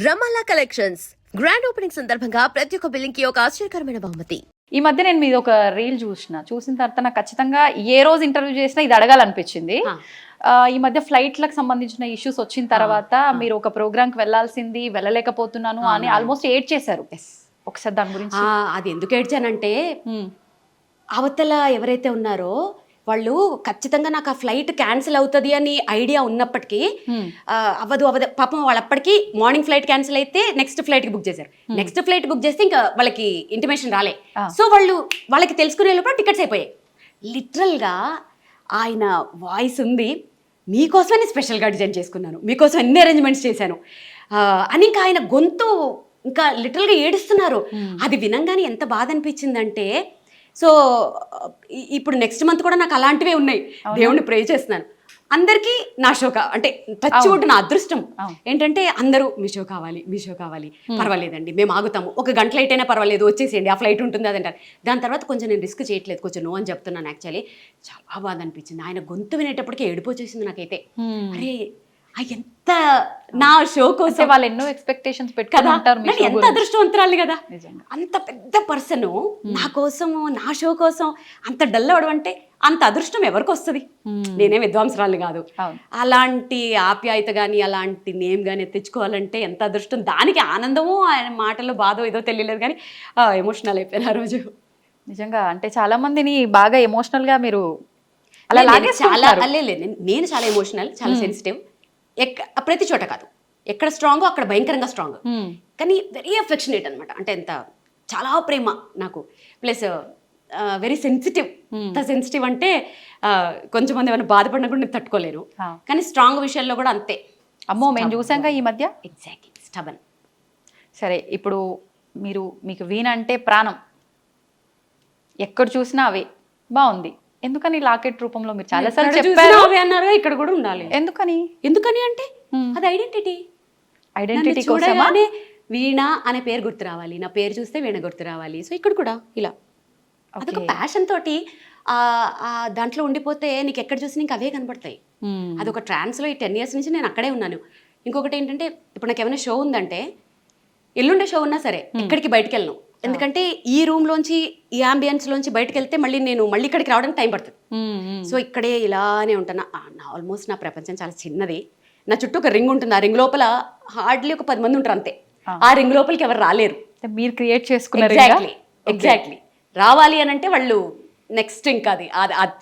రమాలా collections grand opening సందర్భంగా ప్రతి ఒక్క బిల్లింగ్ కి ఒక ఆశ్చర్యకరమైన బహుమతి. ఈ మధ్య నేను మీద ఒక రీల్ చూసిన తర్వాత నాకు ఖచ్చితంగా ఏ రోజు ఇంటర్వ్యూ చేసినా ఇది అడగాలనిపించింది. ఈ మధ్య ఫ్లైట్లకు సంబంధించిన ఇష్యూస్ వచ్చిన తర్వాత మీరు ఒక ప్రోగ్రామ్ కి వెళ్లాల్సింది వెళ్ళలేకపోతున్నాను అని ఆల్మోస్ట్ ఏడ్ చేశారు. ఒకసారి దాని గురించి. అది ఎందుకు ఏడ్చానంటే అవతల ఎవరైతే ఉన్నారో వాళ్ళు ఖచ్చితంగా నాకు ఆ ఫ్లైట్ క్యాన్సిల్ అవుతుంది అని ఐడియా ఉన్నప్పటికీ అవ్వదు పాపం వాళ్ళు అప్పటికి మార్నింగ్ ఫ్లైట్ క్యాన్సిల్ అయితే నెక్స్ట్ ఫ్లైట్కి బుక్ చేశారు. నెక్స్ట్ ఫ్లైట్ బుక్ చేస్తే ఇంకా వాళ్ళకి ఇంటిమేషన్ రాలే. సో వాళ్ళకి తెలుసుకునే లోపల టికెట్స్ అయిపోయాయి. లిటరల్గా ఆయన వాయిస్ ఉంది, మీకోసమని స్పెషల్గా డిజైన్ చేసుకున్నాను, మీకోసం ఎన్ని అరేంజ్మెంట్స్ చేశాను అని ఇంకా ఆయన గొంతు ఇంకా లిటరల్గా ఏడుస్తున్నారు. అది వినంగానే ఎంత బాధ అనిపించిందంటే, సో ఇప్పుడు నెక్స్ట్ మంత్ కూడా నాకు అలాంటివే ఉన్నాయి. దేవుణ్ణి ప్రే చేస్తున్నాను. అందరికీ నా షో అంటే టచ్ వుడ్, నా అదృష్టం ఏంటంటే అందరూ మీ షో కావాలి, పర్వాలేదండి మేము ఆగుతాము, ఒక గంట లైట్ అయినా పర్వాలేదు వచ్చేసేయండి, ఆ ఫ్లైట్ ఉంటుంది అదంటారు. దాని తర్వాత కొంచెం నేను రిస్క్ చేయట్లేదు, కొంచెం నో అని చెప్తున్నాను. యాక్చువల్లీ చాలా బాధ అనిపించింది. ఆయన గొంతు వినేటప్పటికే ఏడుపు వచ్చేసింది నాకైతే. అరే ఎంత నా షో కోసం వాళ్ళు ఎన్నో ఎక్స్పెక్టేషన్స్ పెట్టుకుంటారు. ఎంత అదృష్టవంతురాలు కదా, అంత పెద్ద పర్సన్ నా కోసం, నా షో కోసం అంత డల్ అవడం అంటే అంత అదృష్టం ఎవరికి వస్తుంది? నేనే విద్వాంసరాలు కాదు. అలాంటి ఆప్యాయత కానీ అలాంటి నేమ్ కానీ తెచ్చుకోవాలంటే ఎంత అదృష్టం. దానికి ఆనందము ఆయన మాటలో బాధో ఏదో తెలియలేదు కానీ ఎమోషనల్ అయిపోయిన ఆ రోజు. నిజంగా అంటే చాలా మందిని బాగా ఎమోషనల్ గా మీరు అలా చాలా నేను చాలా ఎమోషనల్, చాలా సెన్సిటివ్. ప్రతి చోట కాదు, ఎక్కడ స్ట్రాంగో అక్కడ భయంకరంగా స్ట్రాంగ్, కానీ వెరీ అఫెక్షనేట్ అనమాట. అంటే ఎంత చాలా ప్రేమ నాకు, ప్లస్ వెరీ సెన్సిటివ్. ఎంత సెన్సిటివ్ అంటే కొంచెం మంది ఏమైనా బాధపడినా కూడా నేను తట్టుకోలేను, కానీ స్ట్రాంగ్ విషయాల్లో కూడా అంతే. అమ్మో మేము చూసాంగా ఈ మధ్య. Exactly, stubborn. సరే, ఇప్పుడు మీకు వీణ అంటే ప్రాణం, ఎక్కడ చూసినా అవే. బాగుంది, ఎందుకని లాకెట్ రూపంలో మీరు చాలా సార్లు చెప్పారు అన్నారు, ఇక్కడ కూడా ఉండాలి. ఎందుకని అంటే అది ఐడెంటిటీ కోసమే. వీణ అనే పేరు గుర్తు రావాలి, నా పేరు చూస్తే వీణ గుర్తు రావాలి. సో ఇక్కడ కూడా ఇలా అదొక ప్యాషన్ తోటి దాంట్లో ఉండిపోతే నీకు ఎక్కడ చూసి నీకు అవే కనబడతాయి. అదొక ట్రాన్స్లో ఈ 10 years నుంచి నేను అక్కడే ఉన్నాను. ఇంకొకటి ఏంటంటే, ఇప్పుడు నాకు ఏమైనా షో ఉందంటే, ఎల్లుండే షో ఉన్నా సరే ఎక్కడికి బయటకు వెళ్ళను. ఎందుకంటే ఈ రూమ్లోంచి, ఈ అంబియన్స్లోంచి బయటకు వెళ్తే నేను మళ్ళీ ఇక్కడికి రావడానికి టైం పడుతుంది. సో ఇక్కడే ఇలానే ఉంటాను. ఆల్మోస్ట్ నా ప్రపంచం చాలా చిన్నది. నా చుట్టూ ఒక రింగ్ ఉంటుంది, ఆ రింగ్ లోపల హార్డ్లీ ఒక 10 మంది ఉంటారు అంతే. ఆ రింగ్ లోపలికి ఎవరు రాలేరు. మీరు క్రియేట్ చేసుకున్నారు. ఎగ్జాక్ట్లీ రావాలి అని అంటే వాళ్ళు నెక్స్ట్ ఇంకా అది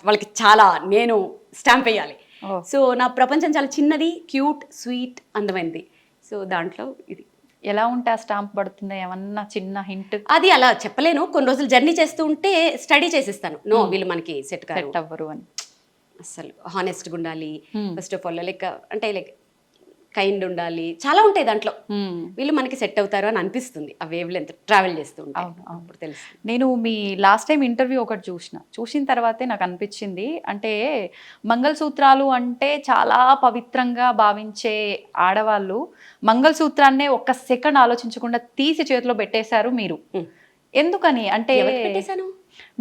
వాళ్ళకి చాలా నేను స్టాంప్ వేయాలి. సో నా ప్రపంచం చాలా చిన్నది, క్యూట్, స్వీట్, అందమైనది. సో దాంట్లో ఇది ఎలా ఉంటే ఆ స్టాంప్ పడుతుందా, ఏమన్నా చిన్న హింట్? అది అలా చెప్పలేను. కొన్ని రోజులు జర్నీ చేస్తూ ఉంటే స్టడీ చేసేస్తాను. వీళ్ళు మనకి సెట్ అవ్వరు అని. అసలు హానెస్ట్గా ఉండాలి ఫస్ట్ ఆఫ్ ఆల్, అంటే కైండ్ ఉండాలి, చాలా ఉంటాయి దాంట్లో. వీళ్ళు మనకి సెట్ అవుతారు అని అనిపిస్తుంది ఆ వేవ్ లెంత్ ట్రావెల్ చేస్తూ ఉంటాను. అప్పుడు తెలుసు. నేను మీ లాస్ట్ టైం ఇంటర్వ్యూ ఒకటి చూసిన తర్వాతే నాకు అనిపించింది, అంటే మంగళసూత్రాలు అంటే చాలా పవిత్రంగా భావించే ఆడవాళ్ళు మంగళసూత్రాన్నే ఒక్క సెకండ్ ఆలోచించకుండా తీసి చేతిలో పెట్టేశారు మీరు. ఎందుకని అంటే పెట్టేశాను?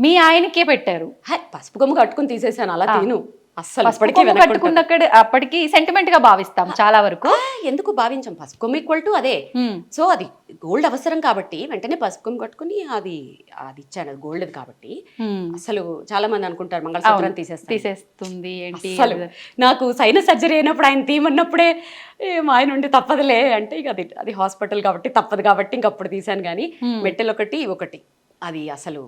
మీ ఆయనకే పెట్టారు. పసుపు కొమ్ము కట్టుకుని తీసేసాను, అలా తీను. అస్సలు అప్పటికి సెంటిమెంట్ గా భావిస్తాం చాలా వరకు. ఎందుకు భావించాం? పసుపు కొమ్ము ఈక్వల్ టు అదే. సో అది గోల్డ్ అవసరం కాబట్టి వెంటనే పసుపు కొమ్ము కట్టుకుని అది ఇచ్చాను. అది గోల్డ్ కాబట్టి అసలు చాలా మంది అనుకుంటారు మంగళసూత్రం తీసేస్తుంది ఏంటి. అసలు నాకు సైనస్ సర్జరీ అయినప్పుడు ఆయన తీయమన్నప్పుడే ఆయన ఉండి తప్పదులే అంటే, ఇక అది హాస్పిటల్ కాబట్టి తప్పదు కాబట్టి ఇంకప్పుడు తీసాను. కానీ మెట్టెలు ఒకటి అది అసలు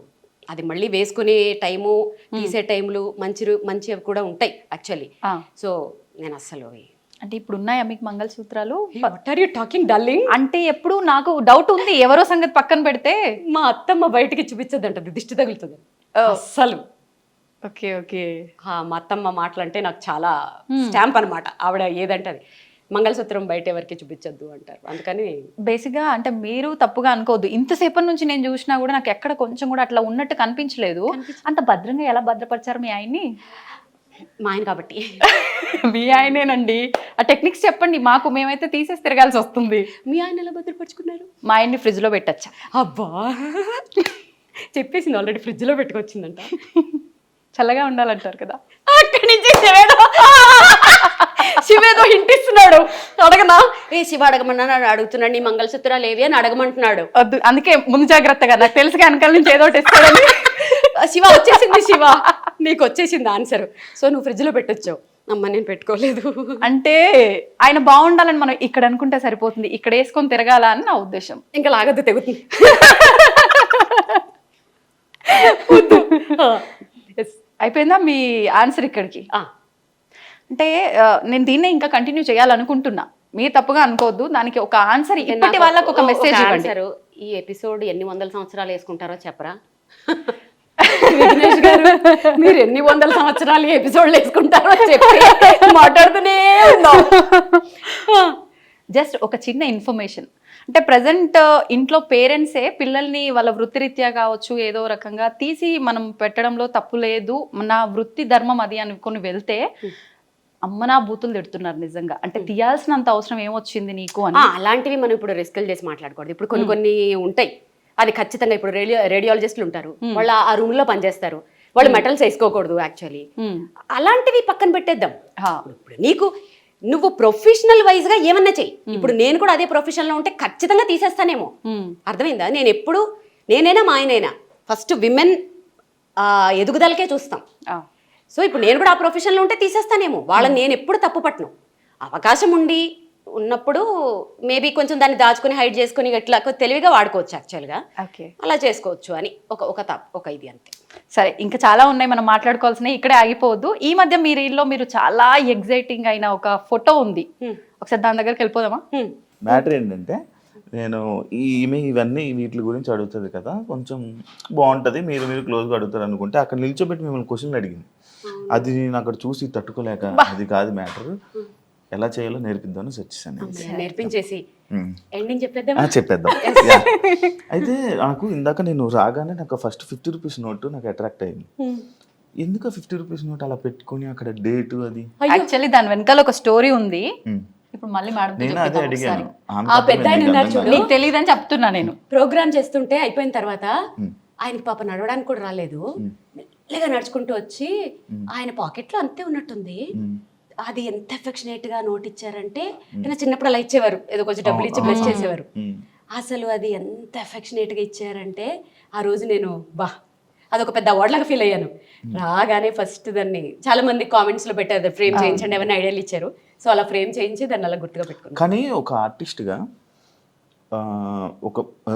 అది మళ్ళీ వేసుకునే టైము, తీసే టైంలు మంచివి కూడా ఉంటాయి యాక్చువల్లీ. సో నేను అస్సలు అంటే ఇప్పుడు ఉన్నాయా మీకు మంగళసూత్రాలు? What are you talking darling? అంటే ఎప్పుడు నాకు డౌట్ ఉంది, ఎవరో సంగతి పక్కన పెడితే మా అత్తమ్మ బయటికి చూపించద్దంటది, దిష్టి తగులుతుంది అస్సలు. ఓకే మా అత్తమ్మ మాటలు అంటే నాకు చాలా స్టాంప్ అనమాట. ఆవిడ ఏదంటే అది మంగళసూత్రం బయట ఎవరికి చూపించద్దు అంటారు. అందుకని బేసిక్గా అంటే మీరు తప్పుగా అనుకోవద్దు, ఇంతసేపటి నుంచి నేను చూసినా కూడా నాకు ఎక్కడ కొంచెం కూడా అట్లా ఉన్నట్టు కనిపించలేదు. అంత భద్రంగా ఎలా భద్రపరిచారు మీ ఆయన్ని? మా ఆయన కాబట్టి. మీ ఆయనేనండి, ఆ టెక్నిక్స్ చెప్పండి మాకు, మేమైతే తీసేసి తిరగాల్సి వస్తుంది. మీ ఆయన ఎలా భద్రపరుచుకున్నారు? మా ఆయన్ని ఫ్రిడ్జ్లో పెట్టచ్చా? అబ్బా చెప్పేసింది ఆల్రెడీ, ఫ్రిడ్జ్లో పెట్టుకొచ్చిందంట. చల్లగా ఉండాలంటారు కదా, అక్కడి నుంచి శివ ఏదో ఇంటిస్తున్నాడు, అడగనా? ఏ శివ అడగమన్నా అడుగుతున్నాడు, నీ మంగళసూత్రాలు ఏవి అని అడగమంటున్నాడు. వద్దు, అందుకే ముందు జాగ్రత్తగా, నాకు తెలుసు వెనకాల నుంచి ఏదో ఒకటి ఇస్తాడని. శివ వచ్చేసింది, శివ నీకు వచ్చేసింది ఆన్సర్. సో నువ్వు ఫ్రిడ్జ్ లో పెట్టొచ్చావు, అమ్మ నేను పెట్టుకోలేదు. అంటే ఆయన బాగుండాలని మనం ఇక్కడ అనుకుంటే సరిపోతుంది, ఇక్కడ వేసుకొని తిరగాల అని నా ఉద్దేశం. ఇంకా లాగద్దు, తెగుతుంది. అయిపోయిందా మీ ఆన్సర్ ఇక్కడికి? అంటే నేను దీన్నే ఇంకా కంటిన్యూ చేయాలనుకుంటున్నా, మీరు తప్పుగా అనుకోవద్దు. దానికి ఒక ఆన్సర్ ఇప్పటి వాళ్ళకి ఒక మెసేజ్ ఇవ్వండి. ఈ ఎపిసోడ్ ఎన్ని వందల సంవత్సరాలు వేసుకుంటారో చెప్పరా? విఘ్నేష్ గారు, మీరు ఎన్ని వందల సంవత్సరాలు ఎపిసోడ్లు వేసుకుంటారో చెప్పి మాట్లాడుతూనే ఉన్నాం. జస్ట్ ఒక చిన్న ఇన్ఫర్మేషన్, అంటే ప్రజెంట్ ఇంట్లో పేరెంట్సే పిల్లల్ని వాళ్ళ వృత్తిరీత్యా కావచ్చు ఏదో రకంగా తీసి మనం పెట్టడంలో తప్పు లేదు, నా వృత్తి ధర్మం అది అనుకుని వెళ్తే అమ్మనా బూతులు తిడుతున్నారు నిజంగా. అంటే తీయాల్సినంత అవసరం ఏమొచ్చింది నీకు అని. అలాంటివి మనం ఇప్పుడు రిస్కులు చేసి మాట్లాడకూడదు. ఇప్పుడు కొన్ని ఉంటాయి, అది ఖచ్చితంగా ఇప్పుడు రేడియాలజిస్టులు ఉంటారు, వాళ్ళు ఆ రూమ్ లో పనిచేస్తారు, వాళ్ళు మెటల్స్ వేసుకోకూడదు యాక్చువల్లీ. అలాంటివి పక్కన పెట్టేద్దాం. ఇప్పుడు నువ్వు ప్రొఫెషనల్ వైజ్ గా ఏమన్నా చెయ్యి. ఇప్పుడు నేను కూడా అదే ప్రొఫెషన్ లో ఉంటే ఖచ్చితంగా తీసేస్తానేమో, అర్థమైందా? నేనైనా మా ఆయనైనా ఫస్ట్ విమెన్ ఎదుగుదలకే చూస్తాం. సో ఇప్పుడు నేను కూడా ఆ ప్రొఫెషన్లో ఉంటే తీసేస్తానేమో, వాళ్ళని నేను ఎప్పుడు తప్పు పట్టను. అవకాశం ఉన్నప్పుడు మేబీ కొంచెం దాన్ని దాచుకుని హైడ్ చేసుకుని ఇట్లా తెలివిగా వాడుకోవచ్చు యాక్చువల్గా, అలా చేసుకోవచ్చు అని ఒక ఇది అంతే. సరే, ఇంకా చాలా ఉన్నాయి మనం మాట్లాడుకోవాల్సినవి, ఇక్కడే ఆగిపోవద్దు. ఈ మధ్య మీరు చాలా ఎగ్జైటింగ్ అయిన ఒక ఫోటో ఉంది, ఒకసారి దాని దగ్గరికి వెళ్ళిపోదామా? మ్యాటర్ ఏంటంటే, నేను ఇవన్నీ వీటి గురించి అడుగుతుంది కదా, కొంచెం బాగుంటుంది, మీరు క్లోజ్గా అడుగుతారు అనుకుంటే అక్కడ నిల్చోబెట్టి మిమ్మల్ని క్వశ్చన్లు అడిగింది. అది నేను అక్కడ చూసి తట్టుకోలేక, అది కాదు మ్యాటర్, ఎలా చేయాలో నేర్పిద్దామని వచ్చేసాను. నేర్పించేసి చెప్పేద్దాం. అయితే నాకు ఇందాక నేను రాగానే నాకు ఫస్ట్ 50 రూపీస్ నోటు నాకు అట్రాక్ట్ అయింది. ఎందుకు 50 రూపీస్ నోట్ అలా పెట్టుకుని అక్కడ డేట్ అది? యాక్చువల్లీ దాని వెనకాల ఒక స్టోరీ ఉంది. ఇప్పుడు మళ్ళీ మేడం నీకు తెలియదని చెప్తున్నా. నేను ప్రోగ్రామ్ చేస్తుంటే అయిపోయిన తర్వాత ఆయనకి పాప నడవడానికి కూడా రాలేదు, మెల్లగా నడుచుకుంటూ వచ్చి ఆయన పాకెట్ లో అంతే ఉన్నట్టుంది. అది ఎంత అఫెక్షనేట్ గా నోట్ ఇచ్చారంటే, చిన్నప్పుడు అలా ఇచ్చేవారు, ఏదో కొంచెం డబ్బులు ఇచ్చి బ్లెస్ చేసేవారు. అసలు అది ఎంత అఫెక్షనేట్ గా ఇచ్చారంటే ఆ రోజు నేను అదొక పెద్ద అవార్డ్ లాగా ఫీల్ అయ్యాను. రాగానే ఫస్ట్ దాన్ని చాలా మంది కామెంట్స్ లో పెట్టారు, ఫ్రేమ్ చేయించండి ఏమైనా ఐడియాలు ఇచ్చారు. సో అలా ఫ్రేమ్ చేయించి దాన్ని అలా గుర్తుగా పెట్టుకున్నాను. కానీ ఒక ఆర్టిస్ట్గా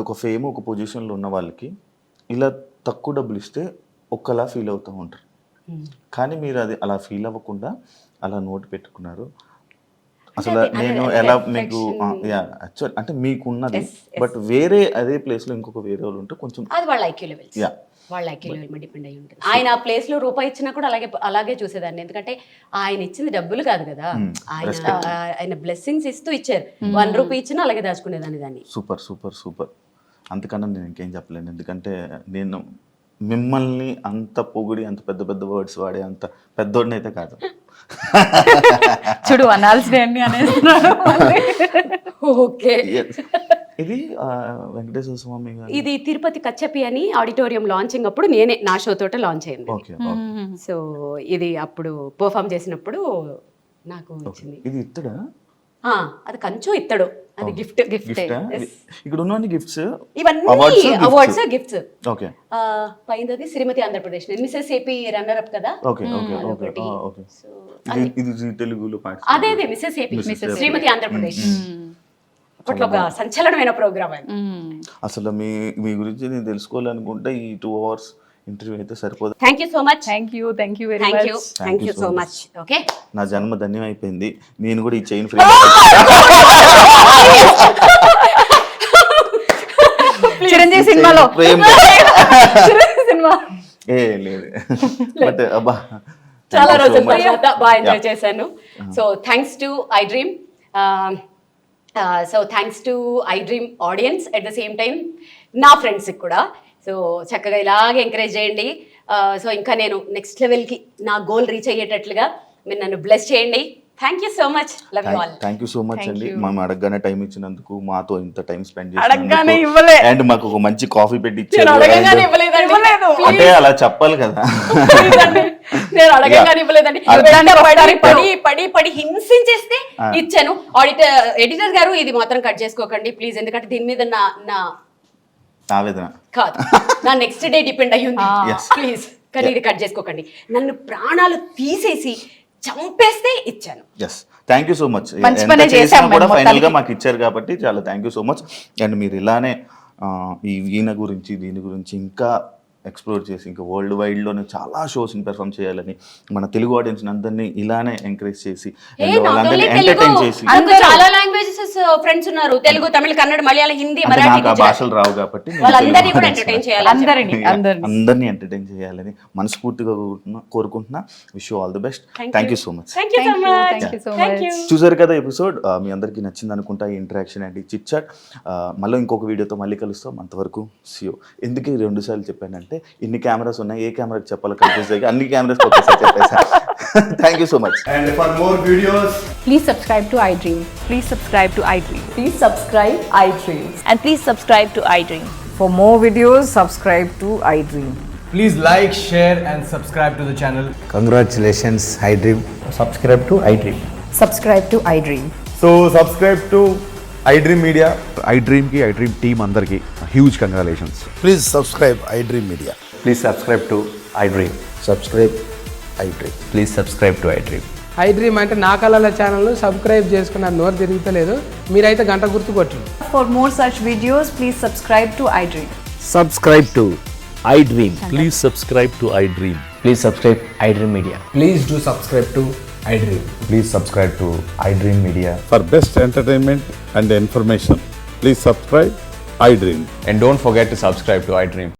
ఒక ఫేమ్ ఒక పొజిషన్లో ఉన్న వాళ్ళకి ఇలా తక్కువ డబ్బులు ఇస్తే ఒకలా ఫీల్ అవుతూ ఉంటారు. కానీ మీరు అది అలా ఫీల్ అవ్వకుండా అలా నోట్ పెట్టుకున్నారు. అసలు నేను ఎలా మీకు యాక్చువల్ అంటే మీకున్నది, బట్ వేరే అదే ప్లేస్లో ఇంకొక వేరే వాళ్ళు ఉంటే కొంచెం అది వాళ్ళ ఐక్యూ లెవెల్స్, వాళ్ళ ఐక్యూ లెవెల్ మీద డిపెండ్ అయ్యి ఉంటుంది. ఆయన ఆ ప్లేస్ లో రూపాయి ఇచ్చినా కూడా అలాగే చూసేదాన్ని, ఎందుకంటే ఆయన ఇచ్చింది డబ్బులు కాదు కదా, ఆయన బ్లెస్సింగ్స్ ఇస్తూ ఇచ్చారు. 1 రూపీ ఇచ్చినా అలాగే దాచుకునేదాన్ని దాన్ని. Super super super. అంతకన్నా నేను ఇంకేం చెప్పలేను, ఎందుకంటే నేను మిమ్మల్ని అంత పొగిడి అంత పెద్ద పెద్ద వర్డ్స్ వాడే అంత పెద్దోడిని అయితే కాదు. చూడు అనాల్సినవి అనేది. ఓకే, ఇది వెంకటేశ్వర స్వామి గారు, ఇది తిరుపతి కచ్చపి అని ఆడిటోరియం లాంచింగ్ అప్పుడు నేనే నా షో తోట లాంచ్ అయింది. సో ఇది అప్పుడు పర్ఫామ్ చేసినప్పుడు నాకు వచ్చింది. ఇది ఇత్తడా? అది కంచు ఇత్తడు, అది గిఫ్ట్. ఇక్కడ ఉన్న గిఫ్ట్స్ ఇవన్నీ అవార్డ్స్ గిఫ్ట్స్. ఓకే, పైనది Shrimati Andhra Pradesh, Mrs AP runner up కదా. Okay okay okay okay. ఇది తెలుగులో అదే మిసెస్ ఏపీ, శ్రీమతి ఆంధ్రప్రదేశ్. అప్పట్లో ఒక సంచలనమైన ప్రోగ్రామ్ అది. అసలు మీ గురించి నేను తెలుసుకోవాలనుకుంటే ఈ 2 hours ఇంటర్వ్యూ అయితే సరిపోదు. Thank you so much. Thank you very much. Thank you so much. Okay, నా జన్మ ధన్యం అయిపోయింది. నేను కూడా ఈ చైన్ ఫ్రీ చిరంజీవి సినిమాలో సినిమా లేదు, బట్ అబ్బా చాలా రోజుల తర్వాత బాగా ఎంజాయ్ చేశాను. So thanks to I dream, so thanks to I dream audience, at the same time నా ఫ్రెండ్స్కి కూడా. సో చక్కగా ఇలాగే ఎంకరేజ్ చేయండి. సో ఇంకా నేను నెక్స్ట్ లెవెల్కి నా గోల్ రీచ్ అయ్యేటట్లుగా మీరు నన్ను బ్లెస్ చేయండి. Thank you so much, love you all. Thank you so much అండి. మేము అడగగానే టైం ఇచ్చినందుకు, మాతో ఇంత టైం స్పెండ్ అడగగానే చేసినందుకు, ఇవ్వలే. అండ్ మాకు ఒక మంచి కాఫీ పెట్టి నేను ఇచ్చారు. అడగగానే ఇవ్వలేదండి. అంటే అలా చెప్పాలి కదా. నేను అడగగానే ఇవ్వలేదండి. అడగడానికి పడి పడి పడి హింసించేస్తే ఇచ్చాను. ఎడిటర్ గారు ఇది మాత్రం కట్ చేసుకోకండి ప్లీజ్, ఎందుకంటే దీని మీద నా ఆవేదన కాదు, నా నెక్స్ట్ డే డిపెండ్ అయ్యి ఉంది. Yes. ప్లీజ్ కానీ ఇది కట్ చేసుకోకండి. నన్ను ప్రాణాలు తీసేసి చంపేస్తే ఇచ్చాను. Yes, thank you so much. మంచి పనే చేశాం కూడా మేము ఫైనల్ గా మొత్తానికి. మాకు ఇచ్చారు కాబట్టి చాలా thank you so much. And మీరు ఇలానే ఈ ఈయన గురించి దీని గురించి ఇంకా ఎక్స్ప్లోర్ చేసి ఇంకా వరల్డ్ వైడ్లోనే చాలా షోస్ని పెర్ఫామ్ చేయాలని, మన తెలుగు ఆడియన్స్ అందరినీ ఇలానే ఎంకరేజ్ చేసి and వాళ్ళందరినీ ఎంటర్టైన్ చేసి, నాకు చాలా లాంగ్వేజెస్ ఫ్రెండ్స్ ఉన్నారు, తెలుగు, తమిళ, కన్నడ, మలయాళం, హిందీ, అంటే మరాఠీ, నాకు ఆ గుజరాతీ. భాషలు రావు కాబట్టి నేను వాళ్ళందరినీ తెలుగు కూడా audience ఎంటర్టైన్ ని చేయాలి. అందరినీ ఎంటర్టైన్ చేయాలని మనస్ఫూర్తిగా కోరుకుంటున్నా. Wish you all the best. Thank thank you. You so much. Thank you so much. Thank you so thank you. చూసారు కదా ఎపిసోడ్, మీ అందరికీ నచ్చింది అనుకుంటా ఈ ఇంటరాక్షన్ అండ్ ఈ చిట్ చాట్. మళ్ళీ ఇంకొక వీడియోతో మళ్ళీ కలుస్తాం. అంతవరకు సియో. ఎందుకు 2 సార్లు చెప్పానంటే ఇన్ని కెమెరాస్ ఉన్నాయి, ఏ కెమెరాకి చెప్పాలో కన్ఫ్యూజ్ అయ్యి అన్ని కెమెరాస్ ఒకేసారి చెప్పేసాను. Thank you so much. And for more videos, Please subscribe to iDream. Please subscribe to iDream. Please subscribe iDream. And please subscribe to iDream. For more videos, subscribe to iDream. please like, share, and subscribe to the channel. Congratulations, iDream. Subscribe to iDream. Subscribe to iDream. So subscribe to iDream Media. iDream ki iDream team andarki huge congratulations. Please subscribe iDream Media. Please subscribe to iDream. Subscribe iDream. Please subscribe to iDream. iDream అంటే నా కళల channel subscribe చేసుకున్న నోరు తిరుగుతలేదు, మీరైతే గంట గుర్తు కొట్టండి. For more such videos, please subscribe to iDream. Subscribe to iDream. Please subscribe to iDream. Please subscribe iDream Media. Please do subscribe to iDream. Please subscribe to iDream Media. For best entertainment and information, please subscribe iDream. And don't forget to subscribe to iDream.